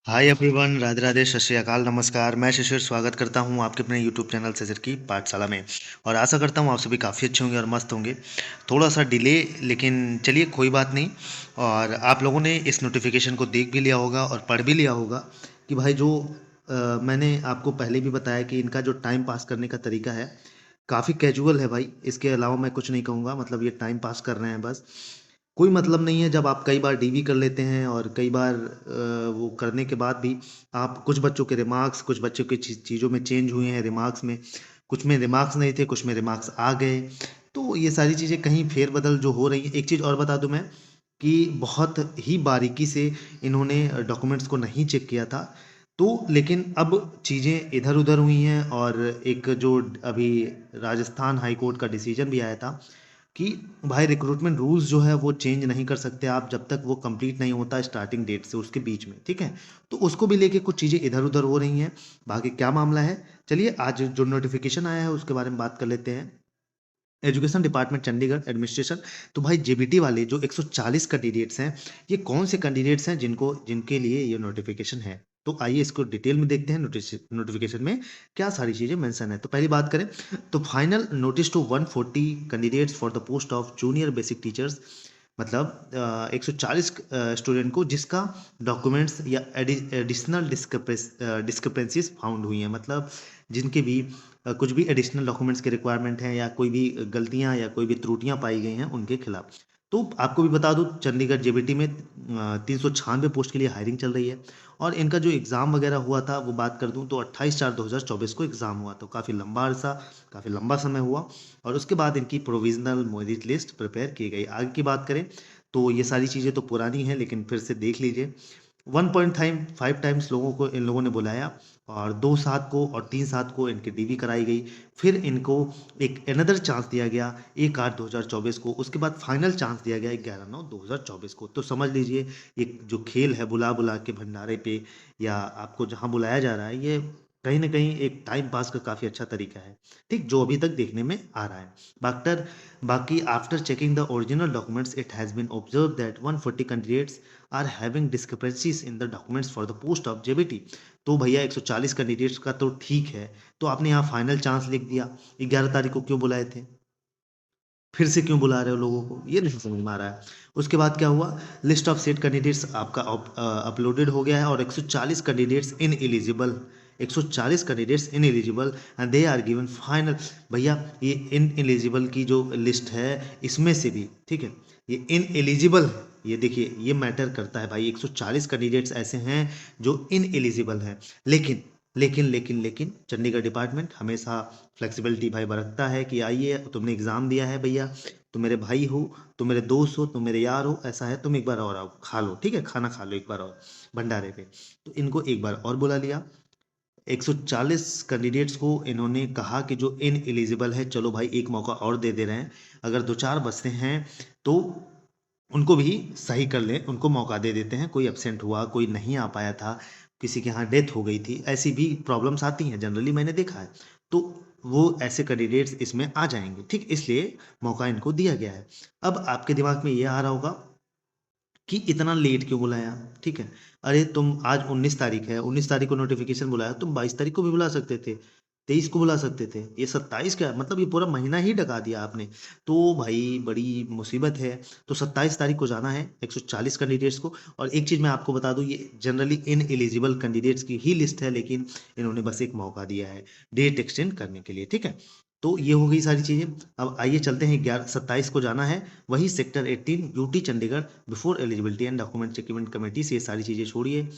Hi everyone, Radhe Radhe, सत श्री अकाल, नमस्कार। मैं शिशिर स्वागत करता हूं आपके अपने यूट्यूब चैनल सजर की पाठशाला में। और आशा करता हूं आप सभी काफ़ी अच्छे होंगे और मस्त होंगे। थोड़ा सा डिले, लेकिन चलिए कोई बात नहीं। और आप लोगों ने इस नोटिफिकेशन को देख भी लिया होगा और पढ़ भी लिया होगा कि भाई जो मैंने आपको पहले भी बताया कि इनका जो टाइम पास करने का तरीका है काफ़ी कैजुअल है भाई। इसके अलावा मैं कुछ नहीं कहूँगा, मतलब ये टाइम पास कर रहे हैं बस। कोई मतलब नहीं है जब आप कई बार डीवी कर लेते हैं और कई बार वो करने के बाद भी आप कुछ बच्चों के रिमार्क्स, कुछ बच्चों की चीज़ों में चेंज हुए हैं रिमार्क्स में। कुछ में रिमार्क्स नहीं थे, कुछ में रिमार्क्स आ गए। तो ये सारी चीज़ें कहीं फेरबदल जो हो रही हैं। एक चीज़ और बता दूं मैं कि बहुत ही बारीकी से इन्होंने डॉक्यूमेंट्स को नहीं चेक किया था। तो लेकिन अब चीज़ें इधर उधर हुई हैं और एक जो अभी राजस्थान हाई कोर्ट का डिसीजन भी आया था कि भाई रिक्रूटमेंट रूल्स जो है वो चेंज नहीं कर सकते आप जब तक वो कंप्लीट नहीं होता स्टार्टिंग डेट से उसके बीच में, ठीक है। तो उसको भी लेके कुछ चीज़ें इधर उधर हो रही हैं। बाकी क्या मामला है, चलिए आज जो नोटिफिकेशन आया है उसके बारे में बात कर लेते हैं। Education department Chandigarh administration. तो भाई जेबीटी वाले जो 140 कैंडिडेट्स हैं, ये कौन से कैंडिडेट्स हैं जिनको जिनके लिए ये नोटिफिकेशन है। तो आइए इसको डिटेल में देखते हैं नोटिफिकेशन में क्या सारी चीज़ें मेंशन है। तो पहली बात करें तो final notice to 140 candidates for the post of junior basic teachers. मतलब 140 स्टूडेंट को जिसका डॉक्यूमेंट्स या एडिशनल डिस्क्रिपेंसीज फाउंड हुई हैं, मतलब जिनके भी कुछ भी एडिशनल डॉक्यूमेंट्स के रिक्वायरमेंट हैं या कोई भी गलतियां या कोई भी त्रुटियां पाई गई हैं उनके खिलाफ। तो आपको भी बता दूं चंडीगढ़ जेबीटी में 396 पोस्ट के लिए हायरिंग चल रही है। और इनका जो एग्ज़ाम वगैरह हुआ था वो बात कर दूं तो 28/4/2024 को एग्ज़ाम हुआ, तो काफ़ी लंबा अरसा, काफ़ी लंबा समय हुआ। और उसके बाद इनकी प्रोविजनल मेरिट लिस्ट प्रिपेयर की गई। आगे की बात करें तो ये सारी चीज़ें तो पुरानी हैं, लेकिन फिर से देख लीजिए। 1.5 टाइम्स लोगों को इन लोगों ने बुलाया और 2/7 को और 3/7 को इनकी डीवी कराई गई। फिर इनको एक अनदर चांस दिया गया 1/8/2024 को। उसके बाद फाइनल चांस दिया गया 11/9/2024 को। तो समझ लीजिए ये जो खेल है बुला बुला के भंडारे पे या आपको जहाँ बुलाया जा रहा है, ये कहीं ना कहीं एक टाइम पास का काफ़ी अच्छा तरीका है, ठीक, जो अभी तक देखने में आ रहा है। बाक्टर बाकी after checking the original documents it has been observe that 140 candidates are having discrepancies in the documents for the post of JBT. तो भैया 140 कैंडिडेट्स का तो ठीक है, तो आपने यहाँ फाइनल चांस लिख दिया। 11 तारीख को क्यों बुलाए थे, फिर से क्यों बुला रहे हो लोगों को, ये नहीं समझ में आ रहा है। उसके बाद क्या हुआ, लिस्ट ऑफ सीट कैंडिडेट्स आपका अपलोडेड हो गया है और 140 candidates ineligible, 140 candidates ineligible and they are given final. भैया ये इन एलिजिबल की जो लिस्ट है इसमें से भी, ठीक है, ये इन एलिजिबल है। ये देखिए ये मैटर करता है भाई, 140 कैंडिडेट्स ऐसे हैं जो इन एलिजिबल हैं। लेकिन लेकिन चंडीगढ़ डिपार्टमेंट हमेशा फ्लेक्सिबिलिटी भाई बरतता है कि आइए तुमने एग्ज़ाम दिया है भैया, तुम मेरे भाई हो, तुम मेरे दोस्त हो, तुम मेरे यार हो, ऐसा है तुम एक बार और आओ खा लो, ठीक है, खाना खा लो एक बार और भंडारे पे। तो इनको एक बार और बुला लिया। 140 कैंडिडेट्स को इन्होंने कहा कि जो इन एलिजिबल है चलो भाई एक मौका और दे दे रहे हैं, अगर दो चार बचते हैं तो उनको भी सही कर लें, उनको मौका दे देते हैं। कोई एब्सेंट हुआ, कोई नहीं आ पाया था, किसी के यहाँ डेथ हो गई थी, ऐसी भी प्रॉब्लम्स आती हैं जनरली, मैंने देखा है। तो वो ऐसे कैंडिडेट्स इसमें आ जाएंगे, ठीक, इसलिए मौका इनको दिया गया है। अब आपके दिमाग में ये आ रहा होगा कि इतना लेट क्यों बुलाया, ठीक है। अरे तुम आज 19 तारीख है, 19 तारीख को नोटिफिकेशन बुलाया, तुम 22 तारीख को भी बुला सकते थे, 23 को बुला सकते थे, ये 27 का मतलब ये पूरा महीना ही डका दिया आपने। तो भाई बड़ी मुसीबत है। तो 27 तारीख को जाना है 140 कैंडिडेट्स को। और एक चीज़ मैं आपको बता दूं, ये जनरली इन एलिजिबल कैंडिडेट्स की ही लिस्ट है, लेकिन इन्होंने बस एक मौका दिया है डेट एक्सटेंड करने के लिए, ठीक है। तो ये हो गई सारी चीज़ें। अब आइए चलते हैं 27 को जाना है वही sector 18 UT Chandigarh before eligibility and document checkment committee से। ये सारी चीज़ें छोड़िए,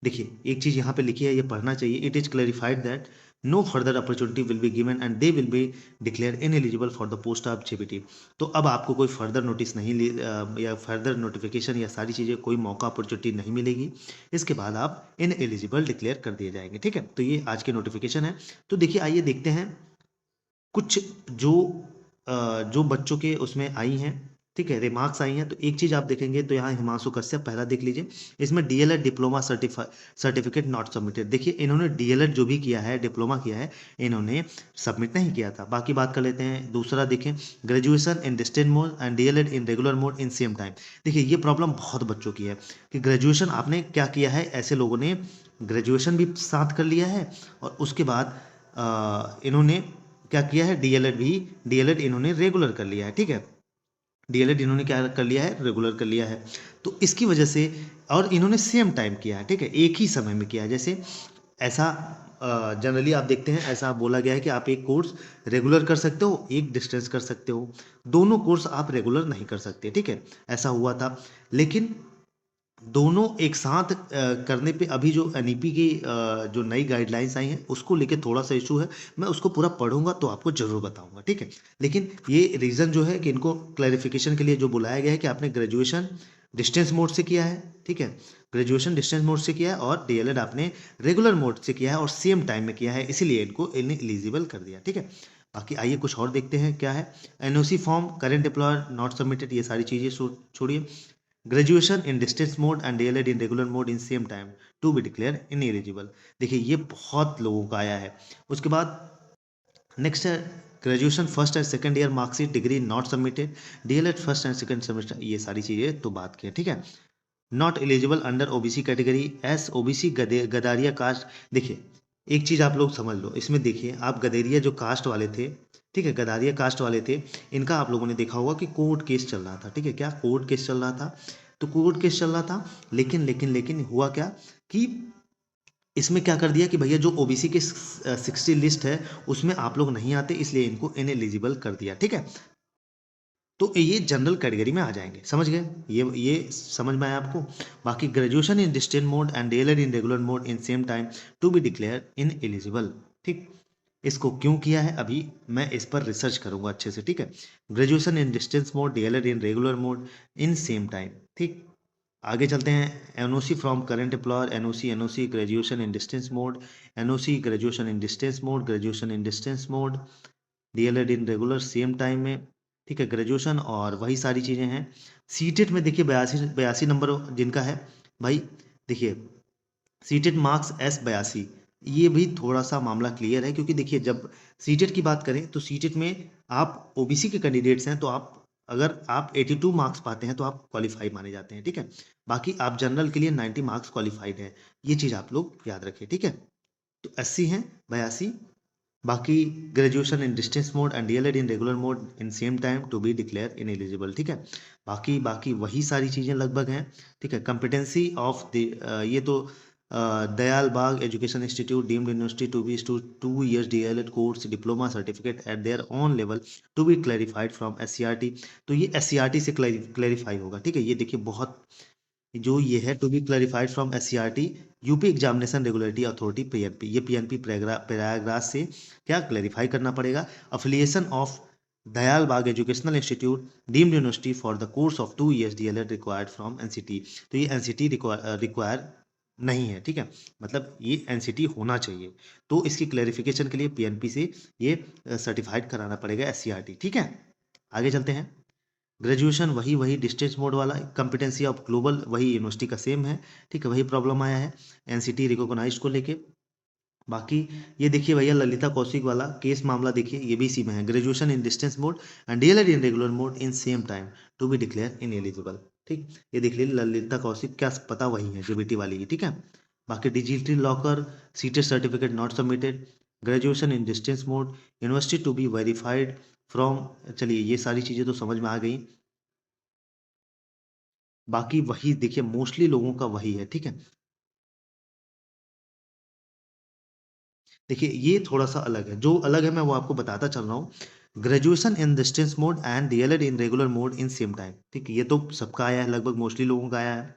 देखिए एक चीज़ यहाँ पे लिखी है, ये पढ़ना चाहिए। It is clarified that no further opportunity will be given and they will be declare ineligible for the post of JBT. तो अब आपको कोई फर्दर नोटिस नहीं या फर्दर नोटिफिकेशन या सारी चीज़ें कोई मौका अपॉर्चुनिटी नहीं मिलेगी। इसके बाद आप इन एलिजिबल डिक्लेयर कर दिए जाएंगे, ठीक है। तो ये आज के नोटिफिकेशन है। तो देखिए आइए देखते हैं कुछ जो जो बच्चों के उसमें आई हैं ठीक है, रिमार्क्स आई हैं। तो एक चीज़ आप देखेंगे तो यहाँ हिमांशु कश्यप पहला देख लीजिए, इसमें DElEd diploma certificate not submitted. देखिए इन्होंने डीएलएड जो भी किया है, डिप्लोमा किया है, इन्होंने सबमिट नहीं किया था। बाकी बात कर लेते हैं, दूसरा देखें, graduation in distance mode and DElEd in regular mode in same time. देखिए ये प्रॉब्लम बहुत बच्चों की है कि ग्रेजुएशन आपने क्या किया है, ऐसे लोगों ने ग्रेजुएशन भी साथ कर लिया है और उसके बाद इन्होंने क्या किया है, डीएलएड भी, डीएलएड इन्होंने रेगुलर कर लिया है। ठीक है, डीएलएड इन्होंने क्या कर लिया है, रेगुलर कर लिया है। तो इसकी वजह से, और इन्होंने सेम टाइम किया है, ठीक है, एक ही समय में किया है। जैसे ऐसा जनरली आप देखते हैं, ऐसा बोला गया है कि आप एक कोर्स रेगुलर कर सकते हो, एक डिस्टेंस कर सकते हो, दोनों कोर्स आप रेगुलर नहीं कर सकते। ठीक है, ऐसा हुआ था। लेकिन दोनों एक साथ करने पे अभी जो एनईपी की जो नई गाइडलाइंस आई हैं उसको लेके थोड़ा सा इशू है। मैं उसको पूरा पढ़ूंगा तो आपको जरूर बताऊंगा। ठीक है, लेकिन ये रीज़न जो है कि इनको क्लैरिफिकेशन के लिए जो बुलाया गया है कि आपने ग्रेजुएशन डिस्टेंस मोड से किया है, ठीक है, ग्रेजुएशन डिस्टेंस मोड से किया है और डीएलएड आपने रेगुलर मोड से किया है और सेम टाइम में किया है, इसीलिए इनको इन्हें एलिजिबल कर दिया। ठीक है, बाकी आइए कुछ और देखते हैं क्या है। NOC form current employer not submitted, ये सारी चीज़ें छोड़िए। Graduation in distance mode and DElEd in regular mode in same time to be declare ineligible. देखिए ये बहुत लोगों का आया है। उसके बाद नेक्स्ट है graduation first and second year marksheet degree not submitted, DElEd first and second semester, ये सारी चीज़ें तो बात की है। ठीक है, not eligible under OBC category S OBC Gadaria caste. देखिए एक चीज़ आप लोग समझ लो, इसमें देखिए आप गदेरिया जो कास्ट वाले थे, ठीक है, गदारिया कास्ट वाले थे, इनका आप लोगों ने देखा होगा कि कोर्ट केस चल रहा था। ठीक है, क्या कोर्ट केस चल रहा था, तो कोर्ट केस चल रहा था, लेकिन हुआ क्या कि इसमें क्या कर दिया कि भैया जो ओबीसी की 60 लिस्ट है उसमें आप लोग नहीं आते, इसलिए इनको इनएलिजिबल कर दिया। ठीक है, तो ये जनरल कैटेगरी में आ जाएंगे, समझ गए, ये समझ में आया आपको। बाकी graduation in distant mode and DElEd in regular mode in same time to be declare ineligible. ठीक, इसको क्यों किया है अभी मैं इस पर रिसर्च करूंगा अच्छे से। ठीक है, graduation in distance mode DElEd in regular mode in same time. ठीक, आगे चलते हैं। NOC from current employer, NOC graduation in distance mode, NOC graduation in distance mode, graduation in distance mode, DElEd in regular same time में। ठीक है, graduation और वही सारी चीज़ें हैं। सीटेट में देखिए बयासी बयासी नंबर जिनका है भाई, देखिए सीटेट मार्क्स S82, ये भी थोड़ा सा मामला क्लियर है, क्योंकि देखिए जब सीटेट की बात करें तो सीटेट में आप ओबीसी के कैंडिडेट्स हैं तो आप, अगर आप 82 मार्क्स पाते हैं तो आप क्वालिफाई माने जाते हैं। ठीक है, बाकी आप जनरल के लिए 90 मार्क्स क्वालिफाइड है, ये चीज़ आप लोग याद रखें। ठीक है, तो 80 हैं, 82। बाकी graduation in distance mode and DElEd in regular mode in same time to be declare ineligible. ठीक है, बाकी बाकी वही सारी चीज़ें लगभग हैं। ठीक है, कंपिटेंसी ऑफ द ये तो Dayal Bagh education institute deemed university to be to 2 years DElEd course diploma certificate at there on level to be clarified from SCERT. तो ये एससीईआरटी से क्लैरिफाई होगा। ठीक है, ये देखिए बहुत, जो ये है to be clarified from SCERT UP examination regulatory authority PNP, ये पीएनपी प्रयागराज से क्या क्लैरिफाई करना पड़ेगा, affiliation of Dayal Bagh educational institute deemed university for the course of 2 years DElEd required from NCT. तो ये एनसीटी रिक्वायर नहीं है। ठीक है, मतलब ये एनसीटी होना चाहिए, तो इसकी क्लैरिफिकेशन के लिए पीएनपी से ये सर्टिफाइड कराना पड़ेगा एससीईआरटी। ठीक है, आगे चलते हैं। ग्रेजुएशन वही वही डिस्टेंस मोड वाला, कॉम्पिटेंसी ऑफ ग्लोबल वही यूनिवर्सिटी का सेम है। ठीक है, वही प्रॉब्लम आया है एनसीटी रिकॉग्नाइज्ड को लेके। बाकी ये देखिए भैया ललिता कौशिक वाला केस मामला देखिए, ये भी इसी में है, graduation in distance mode and DElEd in regular mode in same time to be declare ineligible. ठीक, ये देख लीजिए ललिता कौशिक, क्या पता वही है जो बेटी वाली है। ठीक है, बाकी digital locker seated certificate not submitted, graduation in distance mode, university to be verified from. चलिए ये सारी चीज़ें तो समझ में आ गई। बाकी वही देखिए मोस्टली लोगों का वही है। ठीक है, देखिए ये थोड़ा सा अलग है, जो अलग है मैं वो आपको बताता चल रहा हूँ। Graduation in distance mode and DElEd in regular mode in same time. ठीक है, ये तो सबका आया है, लगभग मोस्टली लोगों का आया है।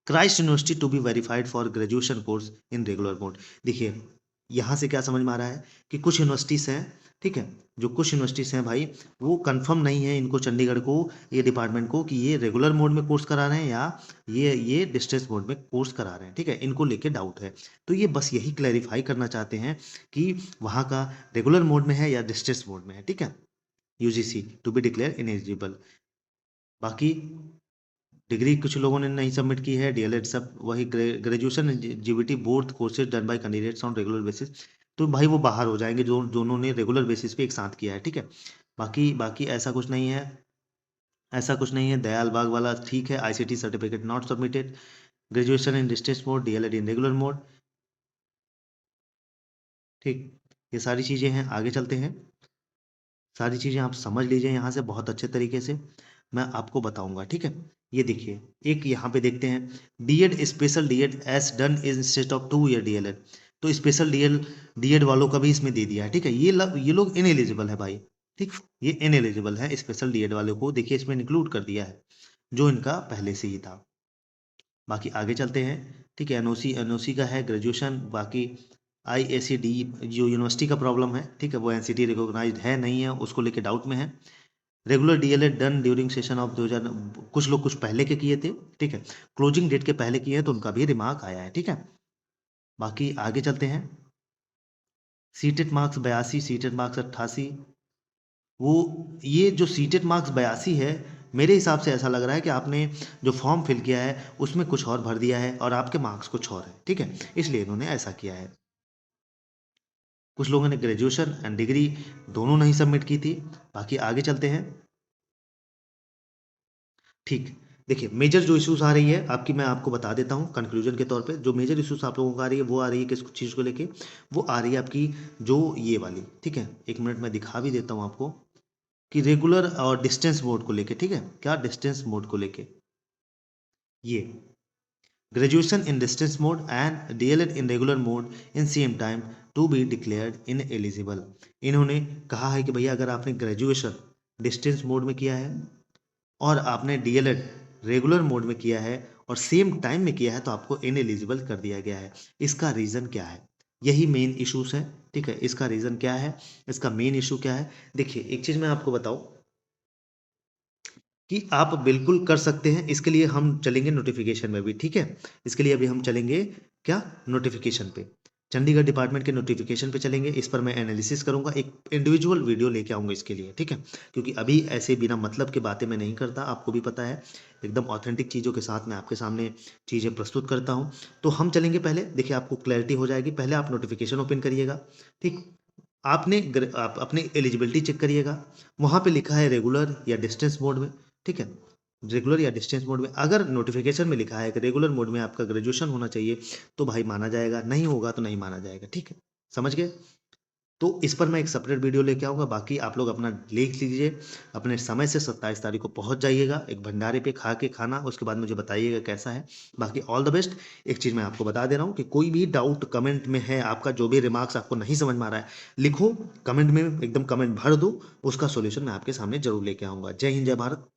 Christ university to be verified for graduation course in regular mode. देखिए यहाँ से क्या समझ में आ रहा है कि कुछ यूनिवर्सिटीज़ हैं, ठीक है, जो कुछ यूनिवर्सिटीज़ हैं भाई, वो कंफर्म नहीं है इनको, चंडीगढ़ को, ये डिपार्टमेंट को, कि ये रेगुलर मोड में कोर्स करा रहे हैं या ये डिस्टेंस मोड में कोर्स करा रहे हैं। ठीक है, इनको लेके डाउट है, तो ये बस यही क्लैरिफाई करना चाहते हैं कि वहाँ का रेगुलर मोड में है या डिस्टेंस मोड में है। ठीक है, UGC to be declare ineligible. बाकी डिग्री कुछ लोगों ने नहीं सबमिट की है, डीएलएड सब वही graduation GBT board courses done by candidates on regular basis, तो भाई वो बाहर हो जाएंगे जो दोनों ने रेगुलर बेसिस पे एक साथ किया है, ठीक है। बाकी बाकी ऐसा कुछ नहीं है, ऐसा कुछ नहीं है। दयाल बाग वाला ठीक है, ICT certificate not submitted, graduation in distance mode, DElEd in regular mode, ठीक। ये सारी चीज़ें हैं, आगे चलते हैं। सारी चीज़ें आप समझ लीजिए यहाँ से बहुत अच्छे तरीके से, मैं आपको बताऊंगा, ठीक है। ये देखिए, एक यहाँ पे देखते हैं, DEd special DEd as done instead of 2 year DElEd, तो स्पेशल डीएड डीएड वालों का भी इसमें दे दिया है, ठीक है। ये लोग इनएलिजिबल है भाई, ठीक। ये इनएलिजिबल है, स्पेशल डीएड वालों को देखिए इसमें इंक्लूड कर दिया है, जो इनका पहले से ही था। बाकी आगे चलते हैं, ठीक है। एनओसी एनओसी का है ग्रेजुएशन, बाकी आईएससीडी जो यूनिवर्सिटी का प्रॉब्लम है, ठीक है, वो एनसीटी रिकॉग्नाइज्ड है नहीं है, उसको लेके डाउट में है। Regular DElEd done during session of 2000, कुछ लोग कुछ पहले के किए थे, ठीक है, क्लोजिंग डेट के पहले किए हैं तो उनका भी रिमार्क आया है, ठीक है। बाकी आगे चलते हैं, सीटेट मार्क्स 82, सीटेट मार्क्स 88, वो ये जो सीटेट मार्क्स 82 है, मेरे हिसाब से ऐसा लग रहा है कि आपने जो फॉर्म फिल किया है उसमें कुछ और भर दिया है और आपके मार्क्स कुछ और है, ठीक है, इसलिए इन्होंने ऐसा किया है। कुछ लोगों ने ग्रेजुएशन एंड डिग्री दोनों नहीं सबमिट की थी। बाकी आगे चलते हैं, ठीक। देखिए, मेजर जो इश्यूज आ रही है आपकी, मैं आपको बता देता हूँ कंक्लूजन के तौर पे, जो मेजर इश्यूज आप लोगों को आ रही है वो आ रही है किस चीज़ को लेके, वो आ रही है आपकी जो ये वाली, ठीक है। एक मिनट में दिखा भी देता हूँ आपको कि रेगुलर और डिस्टेंस मोड को लेके, ठीक है, क्या डिस्टेंस मोड को लेके, ये graduation in distance mode and DElEd in regular mode in same time to be declared ineligible. इन्होंने कहा है कि भैया अगर आपने ग्रेजुएशन डिस्टेंस मोड में किया है और आपने डीएलएड रेगुलर मोड में किया है और सेम टाइम में किया है तो आपको इन एलिजिबल कर दिया गया है। इसका रीज़न क्या है, यही मेन इश्यूज है, ठीक है। इसका रीज़न क्या है, इसका मेन इशू क्या है, देखिए एक चीज़ मैं आपको बताऊं कि आप बिल्कुल कर सकते हैं, इसके लिए हम चलेंगे नोटिफिकेशन में भी, ठीक है। इसके लिए अभी हम चलेंगे क्या, नोटिफिकेशन पे, चंडीगढ़ डिपार्टमेंट के नोटिफिकेशन पे चलेंगे। इस पर मैं एनालिसिस करूंगा, एक इंडिविजुअल वीडियो लेके आऊंगा इसके लिए, ठीक है। क्योंकि अभी ऐसे बिना मतलब के बातें मैं नहीं करता, आपको भी पता है, एकदम ऑथेंटिक चीज़ों के साथ मैं आपके सामने चीज़ें प्रस्तुत करता हूँ। तो हम चलेंगे पहले, देखिए आपको क्लैरिटी हो जाएगी। पहले आप नोटिफिकेशन ओपन करिएगा, ठीक। आप अपनी एलिजिबिलिटी चेक करिएगा, वहाँ पे लिखा है रेगुलर या डिस्टेंस मोड में, ठीक है। रेगुलर या डिस्टेंस मोड में, अगर नोटिफिकेशन में लिखा है कि रेगुलर मोड में आपका ग्रेजुएशन होना चाहिए तो भाई माना जाएगा, नहीं होगा तो नहीं माना जाएगा, ठीक है। समझ गए। तो इस पर मैं एक सेपरेट वीडियो लेके आऊँगा। बाकी आप लोग अपना लिख लीजिए, अपने समय से 27 तारीख को पहुँच जाइएगा एक भंडारे पे खा के खाना, उसके बाद मुझे बताइएगा कैसा है। बाकी ऑल द बेस्ट। एक चीज़ मैं आपको बता दे रहा हूँ कि कोई भी डाउट कमेंट में है आपका, जो भी रिमार्क्स आपको नहीं समझ में आ रहा है लिखो कमेंट में, एकदम कमेंट भर दो, उसका सॉल्यूशन मैं आपके सामने जरूर लेके आऊँगा। जय हिंद, जय भारत।